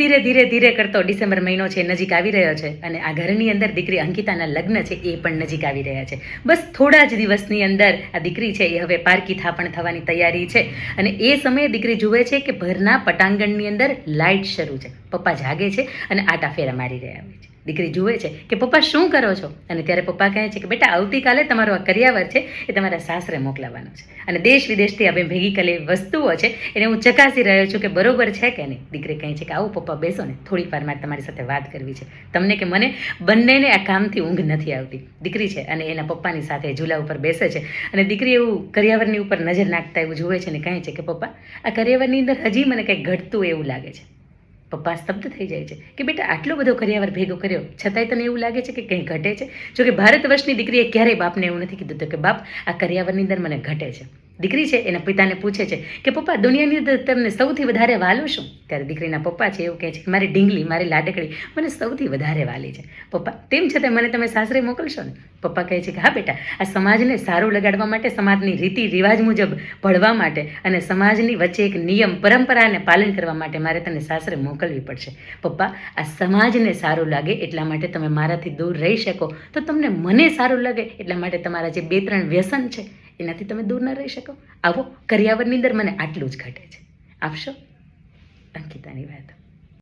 ધીરે ધીરે ધીરે કરતો ડિસેમ્બર મહિનો છે, નજીક આવી રહ્યો છે અને આ ઘરની અંદર દીકરી અંકિતાના લગ્ન છે એ પણ નજીક આવી રહ્યા છે. બસ થોડા જ દિવસની અંદર આ દીકરી છે એ હવે પારકી થાપણ થવાની તૈયારી છે અને એ સમયે દીકરી જુએ છે કે ઘરના પટાંગણની અંદર લાઇટ શરૂ છે. પપ્પા જાગે છે અને આટા ફેરા મારી રહ્યા હોય છે. દીકરી જુએ છે કે પપ્પા શું કરો છો, અને ત્યારે પપ્પા કહે છે કે બેટા આવતીકાલે તમારો આ કરિયાવર છે એ તમારા સાસરે મોકલાવવાનો છે અને દેશ વિદેશથી હવે ભેગી કરેલી વસ્તુઓ છે એને હું ચકાસી રહ્યો છું કે બરોબર છે કે નહીં. દીકરી કહે છે કે આવું પપ્પા બેસો ને, થોડી વાર મારે તમારી સાથે વાત કરવી છે. તમને કે મને બંનેને આ કામથી ઊંઘ નથી આવતી. દીકરી છે અને એના પપ્પાની સાથે ઝૂલા ઉપર બેસે છે અને દીકરી એવું કરિયાવરની ઉપર નજર નાખતા એવું જુએ છે ને કહે છે કે પપ્પા આ કરિયાવરની અંદર હજી મને કંઈક ઘટતું એવું લાગે છે. પપ્પા સ્તબ્ધ થઈ જાય છે કે બેટા આટલો બધો કરિયાવર ભેગો કર્યો છતાંય તને એવું લાગે છે કે કંઈ ઘટે છે? જોકે ભારત વર્ષની દીકરીએ ક્યારેય બાપને એવું નથી કીધું કે બાપ આ કરિયાવરની અંદર મને ઘટે છે. દીકરી છે એના પિતાને પૂછે છે કે પપ્પા દુનિયાની અંદર તમને સૌથી વધારે વાલું શું? ત્યારે દીકરીના પપ્પા છે એવું કહે છે કે મારી ઢીંગલી, મારી લાડકડી મને સૌથી વધારે વાલી છે. પપ્પા તેમ છતાં મને તમે સાસરે મોકલશો ને? પપ્પા કહે છે કે હા બેટા, આ સમાજને સારું લગાડવા માટે, સમાજની રીતિ રિવાજ મુજબ ભળવા માટે અને સમાજની વચ્ચે એક નિયમ પરંપરાને પાલન કરવા માટે મારે તને સાસરે મોકલવી પડશે. પપ્પા આ સમાજને સારું લાગે એટલા માટે તમે મારાથી દૂર રહી શકો તો તમને મને સારું લાગે એટલા માટે તમારા જે 2-3 વ્યસન છે એનાથી તમે દૂર ન રહી શકો. આવો કરિયાવરની અંદર મને આટલું જ ઘટે છે. આપશો? અંકિતાની વાત.